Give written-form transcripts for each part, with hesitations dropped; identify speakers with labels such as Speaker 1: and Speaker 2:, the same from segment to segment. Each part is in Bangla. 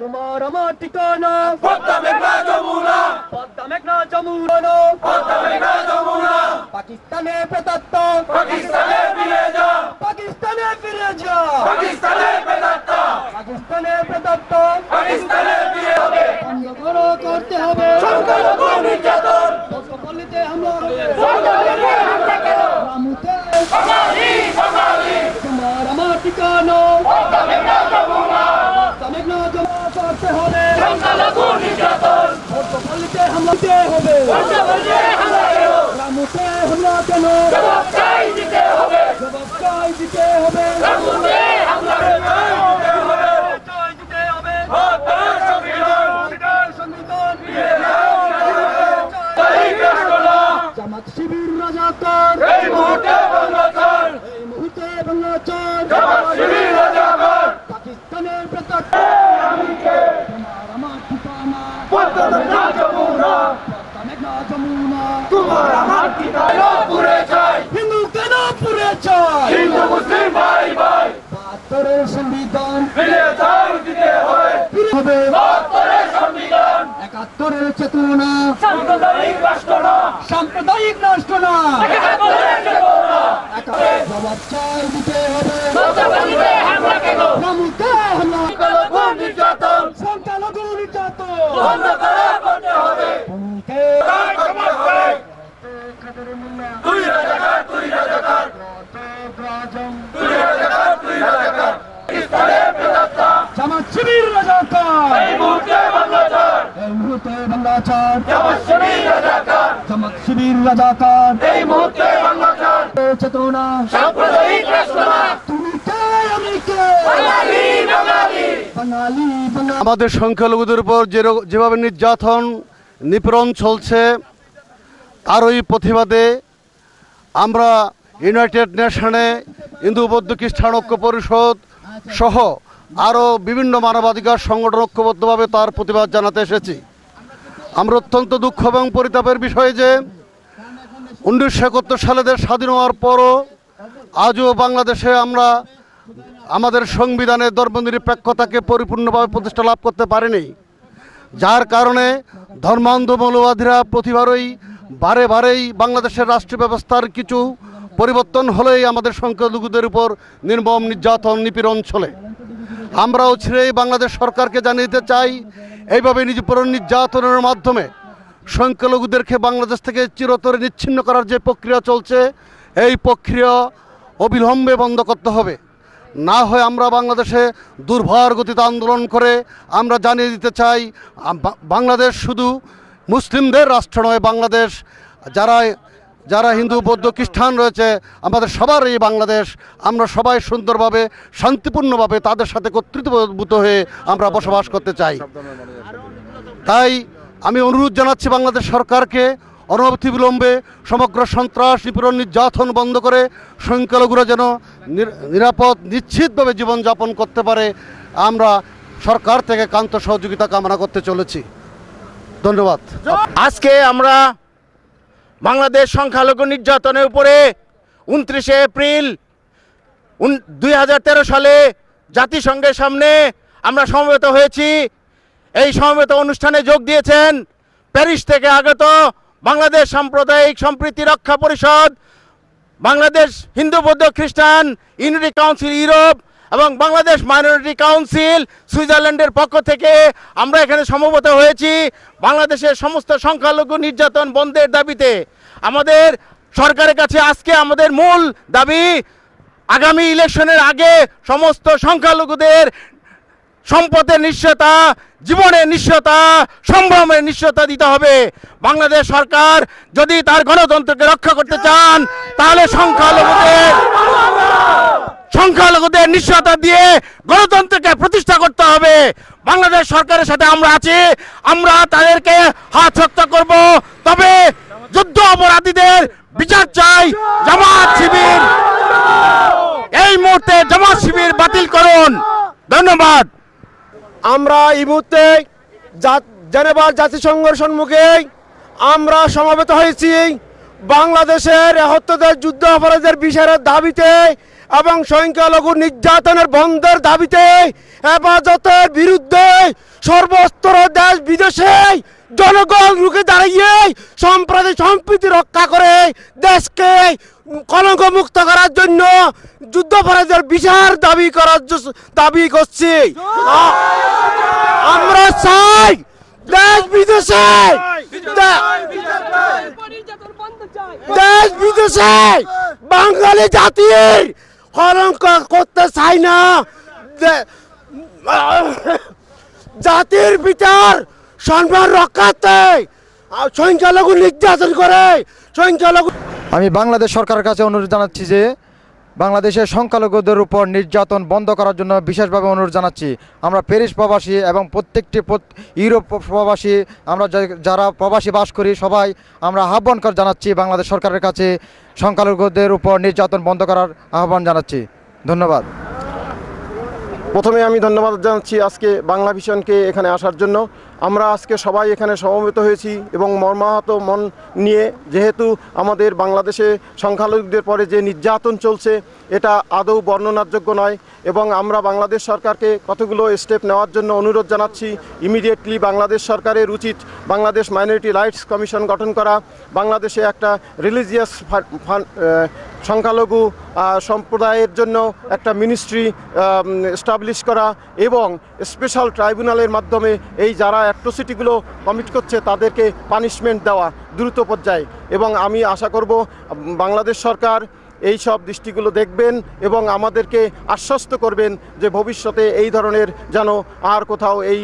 Speaker 1: তোমার আমার ঠিকানা পদ্মা মেঘনা যমুনা, পদ্মা মেঘনা যমুনা, পদ্মা মেঘনা যমুনা। পাকিস্তানে প্রেতাত্ম, পাকিস্তানে ফিরে যা, পাকিস্তানে ফিরে যা, পাকিস্তানে প্রেতাত্ম, পাকিস্তানে প্রেতাত্ম, পাকিস্তানে ফিরে হবে। বন্ধ করো, করতে হবে সংখ্যালঘু নির্যাতন, বঙ্গপল্লীতে হামলা হবে, বঙ্গপল্লীতে হামলা করো, রামুতে বাঙালি বাঙালি। তোমার আমার ঠিকানা পদ্মা মেঘনা যমুনা, পদ্মা মেঘনা যমুনা করতে হবে সংখ্যালঘু নির্যাতন, বঙ্গপল্লীতে হামলা দিতে হবে, বঙ্গপল্লীতে হামলা করো, রামুতে হামলা কেন জবাব চাই দিতে হবে, জবাব চাই দিতে হবে, রামুতে হামলা করতে হবে, চাই দিতে হবে। ভারতের সংবিধান, সংবিধান ফিরে নাও, শহীদ রাষ্ট্রনা জামাত শিবির রাজাকার এই মুহূর্তে বাংলাচার, এই মুহূর্তে বাংলাচার জামাত শিবির রাজাকার। পাকিস্তানের প্রেতাত্ম তোমার আমার ঠিকানা পদ্মা মেঘনা যমুনা, পদ্মা মেঘনা যমুনা। তোমার আমার ঠিকানা পুরে চাই, হিন্দু কেন পুরে চাই, হিন্দু মুসলিম ভাই ভাই। ৭২-এর সংবিধান ফিরে চাই দিতে হবে, ফিরে হবে ৭২-এর সংবিধান। ৭১-এর চেতনা সাম্প্রদায়িক রাষ্ট্র না, সাম্প্রদায়িক রাষ্ট্র না, ৭১-এর চেতনা। জবাব চাই দিতে হবে, বঙ্গবন্ধুতে হামলা কেন, রামুতে হামলা করো, নির্যাতন সংখ্যালঘু নির্যাতন বন্ধ করতে হবে, ভূমিকে করতে হবে। তুই রাজাকার, তুই রাজাকার, তুই রাজাকার, তুই রাজাকার। পাকিস্তানের প্রেতাত্ম জামাত শিবির রাজাকার এই মুহূর্তে বাংলাচার, এই মুহূর্তে বাংলাচার জামাত শিবির রাজাকার, জামাত শিবির রাজাকার এই মুহূর্তে বাংলাচার। চেতনা সাম্প্রদায়িক রাষ্ট্র না, তুমি কে আমি কে, বাঙালি বাঙালি বাঙালি বাঙালি।
Speaker 2: আমাদের সংখ্যালঘুদের উপর যেভাবে নির্যাতন নিপীড়ন চলছে তারই প্রতিবাদে আমরা ইউনাইটেড নেশনে হিন্দু বৌদ্ধ খ্রিস্টান ঐক্য পরিষদ সহ আরও বিভিন্ন মানবাধিকার সংগঠন ঐক্যবদ্ধভাবে তার প্রতিবাদ জানাতে এসেছি। আমরা অত্যন্ত দুঃখ এবং পরিতাপের বিষয় যে 1971 সালে দেশ স্বাধীন হওয়ার পরও আজও বাংলাদেশে আমরা আমাদের সংবিধানের ধর্মনিরপেক্ষতাকে পরিপূর্ণভাবে প্রতিষ্ঠা লাভ করতে পারিনি, যার কারণে ধর্মান্ধ মৌলবাদীরা প্রতিবারই বারে বারেই বাংলাদেশের রাষ্ট্রীয় ব্যবস্থার কিছু পরিবর্তন হলেই আমাদের সংখ্যালঘুদের উপর নির্মম নির্যাতন নিপীড়ন চলে। আমরাও ছেড়ে বাংলাদেশ সরকারকে জানিয়ে দিতে চাই, এইভাবে নিজের নির্যাতনের মাধ্যমে সংখ্যালঘুদেরকে বাংলাদেশ থেকে চিরতরে নিচ্ছিন্ন করার যে প্রক্রিয়া চলছে এই প্রক্রিয়া অবিলম্বে বন্ধ করতে হবে। না হয় আমরা বাংলাদেশে দুর্বার গতিতে আন্দোলন করে আমরা জানিয়ে দিতে চাই বাংলাদেশ শুধু মুসলিমদের রাষ্ট্র নয়, বাংলাদেশ যারা হিন্দু বৌদ্ধ খ্রিস্টান রয়েছে আমাদের সবার এই বাংলাদেশ, আমরা সবাই সুন্দরভাবে শান্তিপূর্ণভাবে তাদের সাথে কর্তৃত্বভূত হয়ে আমরা বসবাস করতে চাই। তাই আমি অনুরোধ জানাচ্ছি বাংলাদেশ সরকারকে অনতিবিলম্বে সমগ্র সন্ত্রাস নিপীড়ন নির্যাতন বন্ধ করে সংখ্যালঘুরা যেন নিরাপদ নিশ্চিতভাবে জীবনযাপন করতে পারে, আমরা সরকার থেকে একান্ত সহযোগিতা কামনা করতে চলেছি। ধন্যবাদ।
Speaker 3: আজকে আমরা বাংলাদেশ সংখ্যালঘু নির্যাতনের উপরে 29 এপ্রিল 2013 সালে জাতিসংঘের সামনে আমরা সমবেত হয়েছি। এই সমবেত অনুষ্ঠানে যোগ দিয়েছেন প্যারিস থেকে আগত বাংলাদেশ সাম্প্রদায়িক সম্প্রীতি রক্ষা পরিষদ, বাংলাদেশ হিন্দু বৌদ্ধ খ্রিস্টান ইউনিটি কাউন্সিল ইউরোপ এবং বাংলাদেশ মাইনরিটি কাউন্সিল সুইজারল্যান্ডের পক্ষ থেকে আমরা এখানে সমবেত হয়েছি বাংলাদেশের সমস্ত সংখ্যালঘু নির্যাতন বন্ধের দাবিতে। আমাদের সরকারের কাছে আজকে আমাদের মূল দাবি, আগামী ইলেকশনের আগে সমস্ত সংখ্যালঘুদের সম্পদের নিশ্চয়তা, জীবনের নিশ্চয়তা, সম্ভ্রমের নিশ্চয়তা দিতে হবে। বাংলাদেশ সরকার যদি তার গণতন্ত্রকে রক্ষা করতে চান তাহলে সংখ্যালঘুদের নিশ্চয়তা দিয়ে গণতন্ত্রকে প্রতিষ্ঠা করতে হবে। বাংলাদেশ সরকারের সাথে আমরা আছি, আমরা তাদেরকে হাত শক্ত করব, তবে যুদ্ধ অপরাধীদের বিচার চাই। জামাত শিবির এই মুহূর্তে জামাত শিবির বাতিল করুন। ধন্যবাদ।
Speaker 4: আমরা এই মুহূর্তে জেনেভার জাতিসংঘের সম্মুখে আমরা সমবেত হয়েছি বাংলাদেশের ৭১ যুদ্ধ অপরাধের বিচারের দাবিতে এবং সংখ্যালঘু নির্যাতনের বন্ধের দাবিতে হেফাজতের বিরুদ্ধে সর্বস্তর দেশ বিদেশে জনগণ রুখে দাঁড়িয়ে সম্প্রীতি রক্ষা করে দেশকে কলঙ্ক মুক্ত করার জন্য যুদ্ধাপরাধের বিচার দাবি করছি। আমরা চাই দেশ বিদেশে বাঙালি জাতির কলঙ্ক করতে চাই না। জাতির বিচার সম্মান রক্ষার্থে সংখ্যালঘু নির্যাতন করে সংখ্যালঘু।
Speaker 5: আমি বাংলাদেশ সরকারের কাছে অনুরোধ জানাচ্ছি যে বাংলাদেশের সংখ্যালঘুদের উপর নির্যাতন বন্ধ করার জন্য বিশেষভাবে অনুরোধ জানাচ্ছি। আমরা প্যারিস প্রবাসী এবং প্রত্যেকটি ইউরোপ প্রবাসী, আমরা যারা প্রবাসী বাস করি সবাই আমরা আহ্বান জানাচ্ছি বাংলাদেশ সরকারের কাছে সংখ্যালঘুদের উপর নির্যাতন বন্ধ করার আহ্বান জানাচ্ছি। ধন্যবাদ।
Speaker 6: প্রথমে আমি ধন্যবাদ জানাচ্ছি আজকে বাংলা ভিশনকে এখানে আসার জন্য। আমরা আজকে সবাই এখানে সমবেত হয়েছি এবং মর্মাহত মন নিয়ে, যেহেতু আমাদের বাংলাদেশে সংখ্যালঘুদের পরে যে নির্যাতন চলছে এটা আদৌ বর্ণনাযোগ্য নয় এবং আমরা বাংলাদেশ সরকারকে কতগুলো স্টেপ নেওয়ার জন্য অনুরোধ জানাচ্ছি। ইমিডিয়েটলি বাংলাদেশ সরকারের উচিত বাংলাদেশ মাইনরিটি রাইটস কমিশন গঠন করা, বাংলাদেশে একটা রিলিজিয়াস সংখ্যালঘু সম্প্রদায়ের জন্য একটা মিনিস্ট্রি এস্টাবলিশ করা এবং স্পেশাল ট্রাইব্যুনালের মাধ্যমে এই যারা অ্যাট্রোসিটিগুলো কমিট করছে তাদেরকে পানিশমেন্ট দেওয়া দ্রুত পর্যায়ে। এবং আমি আশা করব বাংলাদেশ সরকার এই সব দৃষ্টিগুলো দেখবেন এবং আমাদেরকে আশ্বস্ত করবেন যে ভবিষ্যতে এই ধরনের যেন আর কোথাও এই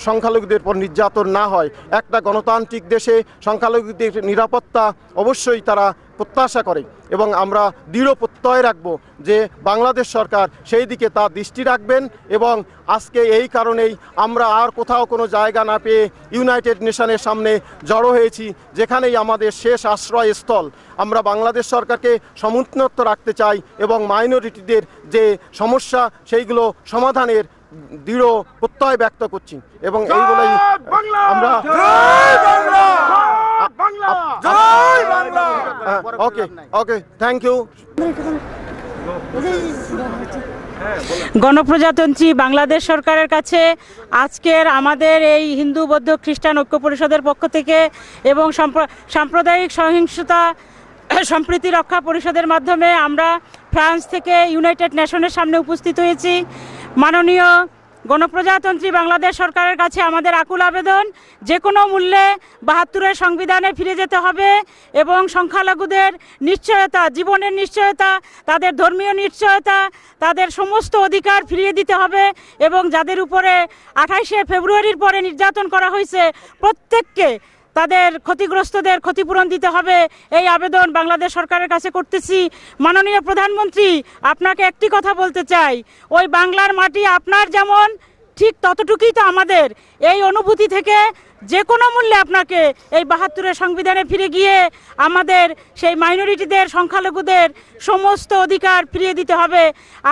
Speaker 6: সংখ্যালঘুদের উপর নির্যাতন না হয়। একটা গণতান্ত্রিক দেশে সংখ্যালঘুদের নিরাপত্তা অবশ্যই তারা প্রত্যাশা করে এবং আমরা দৃঢ় প্রত্যয় রাখব যে বাংলাদেশ সরকার সেই দিকে তার দৃষ্টি রাখবেন। এবং আজকে এই কারণেই আমরা আর কোথাও কোনো জায়গা না পেয়ে ইউনাইটেড নেশনের সামনে জড়ো হয়েছি, যেখানেই আমাদের শেষ আশ্রয়স্থল। আমরা বাংলাদেশ সরকারকে সমুন্নত রাখতে চাই এবং মাইনরিটিদের যে সমস্যা সেইগুলো সমাধানের দৃঢ় প্রত্যয় ব্যক্ত করছি এবং এই বলেই আমরা ওকে থ্যাংক ইউ।
Speaker 7: গণপ্রজাতন্ত্রী বাংলাদেশ সরকারের কাছে আজকের আমাদের এই হিন্দু বৌদ্ধ খ্রিস্টান ঐক্য পরিষদের পক্ষ থেকে এবং সাম্প্রদায়িক সহিংসতা সম্প্রীতি রক্ষা পরিষদের মাধ্যমে আমরা ফ্রান্স থেকে ইউনাইটেড নেশনের সামনে উপস্থিত হয়েছি। মাননীয় গণপ্রজাতন্ত্রী বাংলাদেশ সরকারের কাছে আমাদের আকুল আবেদন, যে কোনো মূল্যে ৭২-এর সংবিধানে ফিরে যেতে হবে এবং সংখ্যালঘুদের নিশ্চয়তা, জীবনের নিশ্চয়তা, তাদের ধর্মীয় নিশ্চয়তা, তাদের সমস্ত অধিকার ফিরিয়ে দিতে হবে এবং যাদের উপরে ২৮শে ফেব্রুয়ারির পরে নির্যাতন করা হয়েছে প্রত্যেককে তাদের ক্ষতিগ্রস্তদের ক্ষতিপূরণ দিতে হবে। এই আবেদন বাংলাদেশ সরকারের কাছে করতেছি। মাননীয় প্রধানমন্ত্রী, আপনাকে একটি কথা বলতে চাই, ওই বাংলার মাটি আপনার যেমন ঠিক ততটুকুই তো আমাদের। এই অনুভূতি থেকে যে কোনো মূল্যে আপনাকে এই ৭২-এর সংবিধানে ফিরে গিয়ে আমাদের সেই মাইনরিটিদের, সংখ্যালঘুদের সমস্ত অধিকার ফিরিয়ে দিতে হবে।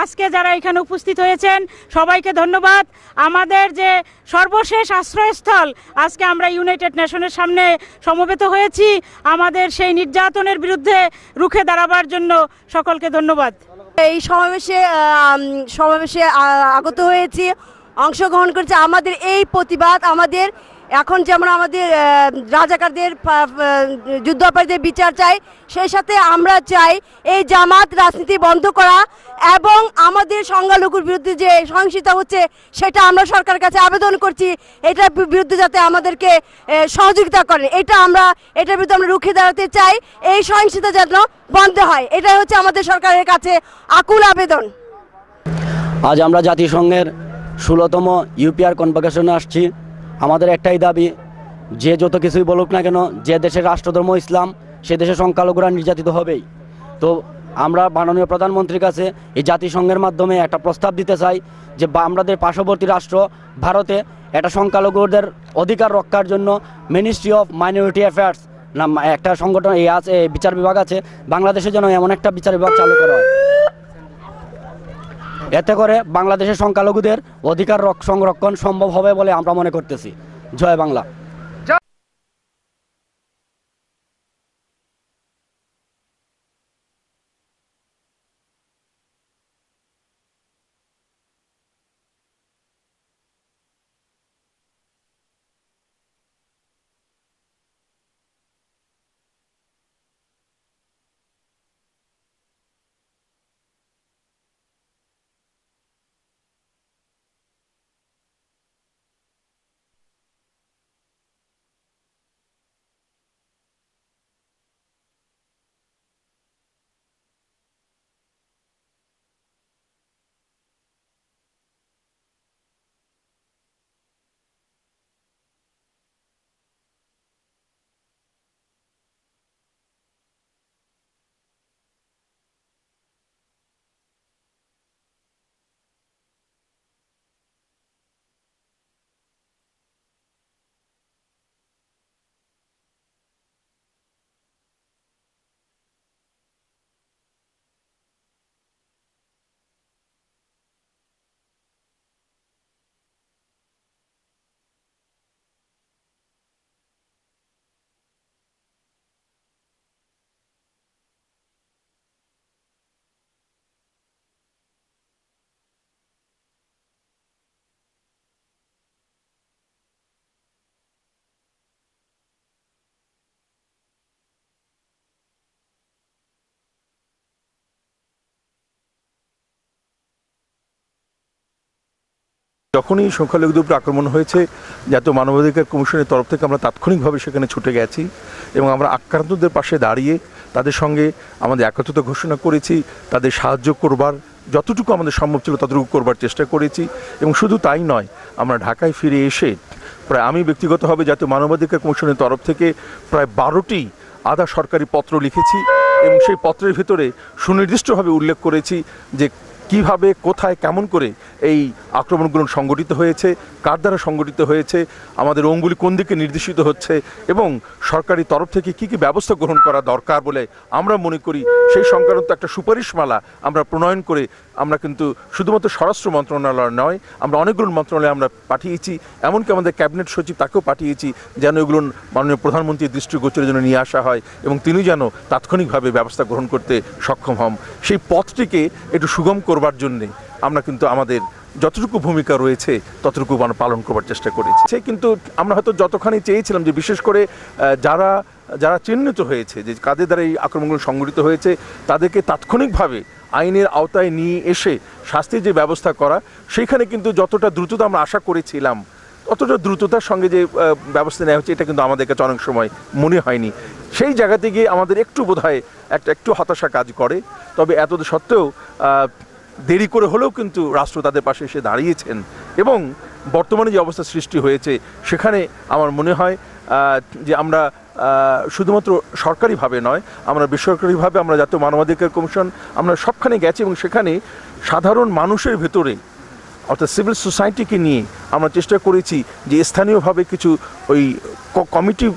Speaker 7: আজকে যারা এখানে উপস্থিত হয়েছেন সবাইকে ধন্যবাদ। আমাদের যে সর্বশেষ আশ্রয়স্থল, আজকে আমরা ইউনাইটেড নেশনের সামনে সমবেত হয়েছি আমাদের সেই নির্যাতনের বিরুদ্ধে রুখে দাঁড়াবার জন্য। সকলকে ধন্যবাদ।
Speaker 8: এই সমাবেশে আগত হয়েছি, অংশগ্রহণ করেছে। আমাদের এই প্রতিবাদ, আমাদের এখন যেমন আমাদের রাজাকারদের যুদ্ধ অপরাধীদের বিচার চাই, সেই সাথে আমরা চাই এই জামাত রাজনীতি বন্ধ করা এবং আমাদের সংখ্যালঘুর বিরুদ্ধে যে সহিংসতা হচ্ছে সেটা আমরা সরকারের কাছে আবেদন করছি এটার বিরুদ্ধে যাতে আমাদেরকে সহযোগিতা করেন। এটার বিরুদ্ধে আমরা রুখে দাঁড়াতে চাই, এই সহিংসতা যেন বন্ধ হয়, এটাই হচ্ছে আমাদের সরকারের কাছে আকুল আবেদন।
Speaker 9: আজ আমরা জাতিসংঘের 16তম ইউপিআর কনভোকেশনে আসছি। আমাদের একটাই দাবি, যে যত কিছুই বলুক না কেন, যে দেশের রাষ্ট্রধর্ম ইসলাম সে দেশের সংখ্যালঘুরা নির্যাতিত হবেই। তো আমরা মাননীয় প্রধানমন্ত্রীর কাছে এই জাতিসংঘের মাধ্যমে একটা প্রস্তাব দিতে চাই যে আমাদের পার্শ্ববর্তী রাষ্ট্র ভারতে একটা সংখ্যালঘুদের অধিকার রক্ষার জন্য মিনিস্ট্রি অফ মাইনরিটি অ্যাফেয়ার্স নাম একটা সংগঠন আছে, বিচার বিভাগ আছে। বাংলাদেশে যেন এমন একটা বিচার বিভাগ চালু করা হয়, এতে করে বাংলাদেশের সংখ্যালঘুদের অধিকার সংরক্ষণ সম্ভব হবে বলে আমরা মনে করতেছি। জয় বাংলা।
Speaker 10: যখনই সংখ্যালঘুদের উপর আক্রমণ হয়েছে, জাতীয় মানবাধিকার কমিশনের তরফ থেকে আমরা তাৎক্ষণিকভাবে সেখানে ছুটে গেছি এবং আমরা আক্রান্তদের পাশে দাঁড়িয়ে তাদের সঙ্গে আমাদের একত্রতা ঘোষণা করেছি, তাদের সাহায্য করবার যতটুকু আমাদের সম্ভব ছিল ততটুকু করবার চেষ্টা করেছি। এবং শুধু তাই নয়, আমরা ঢাকায় ফিরে এসে প্রায় আমি ব্যক্তিগতভাবে জাতীয় মানবাধিকার কমিশনের তরফ থেকে প্রায় 12টি আধা সরকারি পত্র লিখেছি এবং সেই পত্রের ভিতরে সুনির্দিষ্টভাবে উল্লেখ করেছি যে কিভাবে, কোথায়, কেমন করে এই আক্রমণগুলো সংগঠিত হয়েছে, কার দ্বারা সংগঠিত হয়েছে, আমাদের অঙ্গুলি কোন দিকে নির্দেশিত হচ্ছে এবং সরকারি তরফ থেকে কি কি ব্যবস্থা গ্রহণ করা দরকার বলে আমরা মনে করি। সেই সংক্রান্ত একটা সুপারিশমালা আমরা প্রণয়ন করে আমরা কিন্তু শুধুমাত্র স্বরাষ্ট্র মন্ত্রণালয় নয়, আমরা অনেকগুলো মন্ত্রণালয়ে আমরা পাঠিয়েছি, এমনকি আমাদের ক্যাবিনেট সচিব তাকেও পাঠিয়েছি যেন এগুলো মাননীয় প্রধানমন্ত্রীর দৃষ্টিগোচরের জন্য নিয়ে আসা হয় এবং তিনি যেন তাৎক্ষণিকভাবে ব্যবস্থা গ্রহণ করতে সক্ষম হন। সেই পথটিকে একটু সুগম করবার জন্যে আমরা কিন্তু আমাদের যতটুকু ভূমিকা রয়েছে ততটুকু আমরা পালন করবার চেষ্টা করেছি। সে কিন্তু আমরা হয়তো যতখানি চেয়েছিলাম যে বিশেষ করে যারা যারা চিহ্নিত হয়েছে যে কাদের দ্বারা এই আক্রমণগুলো সংঘটিত হয়েছে তাদেরকে তাৎক্ষণিকভাবে আইনের আওতায় নিয়ে এসে শাস্তির যে ব্যবস্থা করা, সেইখানে কিন্তু যতটা দ্রুততা আমরা আশা করেছিলাম অতটা দ্রুততার সঙ্গে যে ব্যবস্থা নেওয়া হচ্ছে এটা কিন্তু আমাদের কাছে অনেক সময় মনে হয়নি। সেই জায়গাতে গিয়ে আমাদের একটু বোধহয় একটু হতাশা কাজ করে। তবে এত সত্ত্বেও দেরি করে হলেও কিন্তু রাষ্ট্র তাদের পাশে এসে দাঁড়িয়েছেন এবং বর্তমানে যে অবস্থা সৃষ্টি হয়েছে সেখানে আমার মনে হয় যে আমরা শুধুমাত্র সরকারিভাবে নয়, আমরা বেসরকারিভাবে আমরা জাতীয় মানবাধিকার কমিশন আমরা সবখানে গেছি এবং সেখানে সাধারণ মানুষের ভেতরে অর্থাৎ সিভিল সোসাইটিকে নিয়ে আমরা চেষ্টা করেছি যে স্থানীয়ভাবে কিছু ওই কমিটি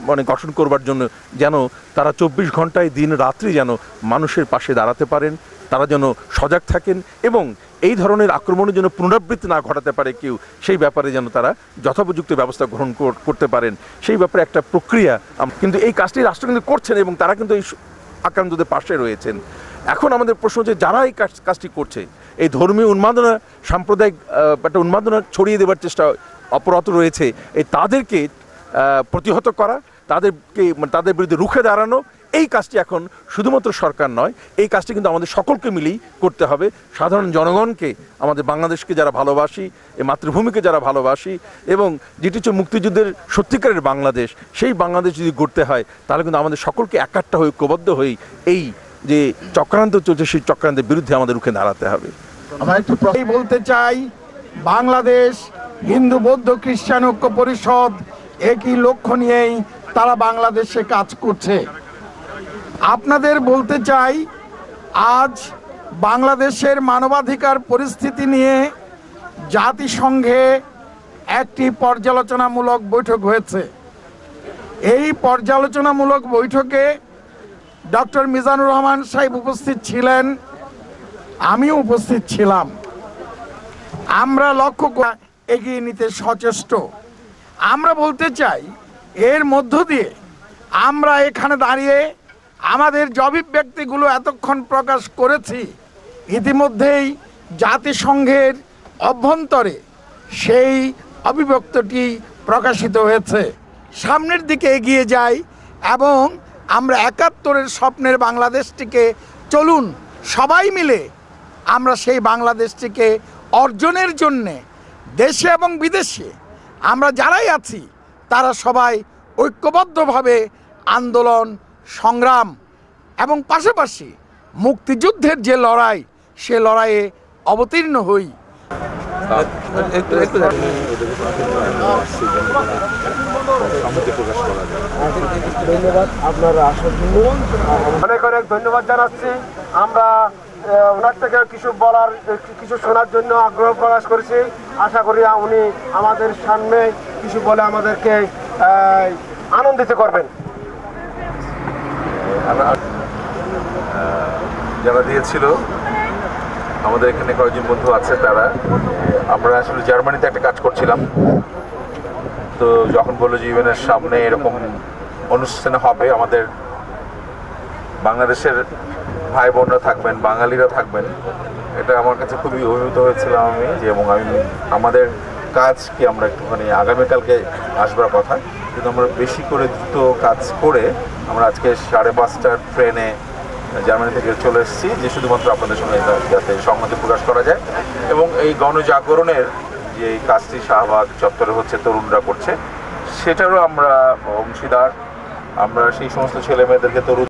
Speaker 10: মানে গঠন করবার জন্য যেন তারা 24 ঘন্টায় দিন রাত্রি যেন মানুষের পাশে দাঁড়াতে পারেন, তারা যেন সজাগ থাকেন এবং এই ধরনের আক্রমণের জন্য পুনরাবৃত্তি না ঘটাতে পারে কেউ, সেই ব্যাপারে যেন তারা যথোপযুক্ত ব্যবস্থা গ্রহণ করতে পারেন, সেই ব্যাপারে একটা প্রক্রিয়া। কিন্তু এই কাজটি রাষ্ট্র কিন্তু করছেন এবং তারা কিন্তু এই আক্রান্তদের পাশে রয়েছেন। এখন আমাদের প্রশ্ন যে যারা এই কাজটি করছে, এই ধর্মীয় উন্মাদনা, সাম্প্রদায়িক একটা উন্মাদনা ছড়িয়ে দেওয়ার চেষ্টা অপরত রয়েছে, এই তাদেরকে প্রতিহত করা, তাদের বিরুদ্ধে রুখে দাঁড়ানো, এই কাজটি এখন শুধুমাত্র সরকার নয়, এই কাজটি কিন্তু আমাদের সকলকে মিলেই করতে হবে। সাধারণ জনগণকে, আমাদের বাংলাদেশকে যারা ভালোবাসি, এই মাতৃভূমিকে যারা ভালোবাসি এবং যেটি হচ্ছে মুক্তিযুদ্ধের সত্যিকারের বাংলাদেশ, সেই বাংলাদেশ যদি গড়তে হয় তাহলে কিন্তু আমাদের সকলকে একাট্টা হয়ে ঐক্যবদ্ধ হয়ে এই যে চক্রান্ত চলছে সেই চক্রান্তের বিরুদ্ধে আমাদের রুখে দাঁড়াতে হবে।
Speaker 11: আমরা একটু বলতে চাই, বাংলাদেশ হিন্দু বৌদ্ধ খ্রিস্টান ঐক্য পরিষদ একই লক্ষ্য নিয়েই তারা বাংলাদেশে কাজ করছে। আপনাদের বলতে চাই, আজ বাংলাদেশের মানবাধিকার পরিস্থিতি নিয়ে জাতিসংঘে একটি পর্যালোচনামূলক বৈঠক হয়েছে। এই পর্যালোচনামূলক বৈঠকে ডক্টর মিজানুর রহমান সাহেব উপস্থিত ছিলেন, আমিও উপস্থিত ছিলাম। আমরা লক্ষ্য এগিয়ে নিতে সচেষ্ট। আমরা বলতে চাই, এর মধ্য দিয়ে আমরা এখানে দাঁড়িয়ে আমাদের যে অভিব্যক্তিগুলো এতক্ষণ প্রকাশ করেছি, ইতিমধ্যেই জাতিসংঘের অভ্যন্তরে সেই অভিব্যক্তিটি প্রকাশিত হয়েছে। সামনের দিকে এগিয়ে যাই এবং আমরা ৭১-এর স্বপ্নের বাংলাদেশটিকে চলুন সবাই মিলে আমরা সেই বাংলাদেশটিকে অর্জনের জন্যে দেশে এবং বিদেশে আমরা যারাই আছি তারা সবাই ঐক্যবদ্ধভাবে আন্দোলন সংগ্রাম এবং পাশাপাশি মুক্তিযুদ্ধের যে লড়াই, সে লড়াইয়ে অবতীর্ণ হই।
Speaker 4: ধন্যবাদ, আপনারা আসার জন্য অনেক অনেক ধন্যবাদ জানাচ্ছি। আমরা ওনার থেকে কিছু শোনার জন্য আগ্রহ প্রকাশ করেছি। আশা করি উনি আমাদের সামনে কিছু বলে আমাদেরকে আনন্দিত করবেন।
Speaker 12: যারা দিয়েছিল আমাদের এখানে কয়েকজন বন্ধু আছে, তারা আমরা আসলে জার্মানিতে একটা কাজ করছিলাম, তো যখন বললো যে ইউএনের সামনে এরকম অনুষ্ঠান হবে, আমাদের বাংলাদেশের ভাই বোনরা থাকবেন, বাঙালিরা থাকবেন, এটা আমার কাছে খুবই অভিভূত হয়েছিলাম আমি যে, এবং আমাদের কাজ কি আমরা একটুখানি আগামীকালকে আসবার কথা, কিন্তু আমরা বেশি করে দ্রুত কাজ করে আমরা আজকে 5:30টার ট্রেনে জার্মানি থেকে চলে এসেছি যে শুধুমাত্র আপনাদের সঙ্গে যাতে সংহতি প্রকাশ করা যায় এবং এই গণজাগরণের যে এই কাজটি শাহবাগ চত্বরে হচ্ছে তরুণরা করছে, সেটারও আমরা অংশীদার। আমরা সেই সমস্ত ছেলে মেয়েদেরকে তরুণ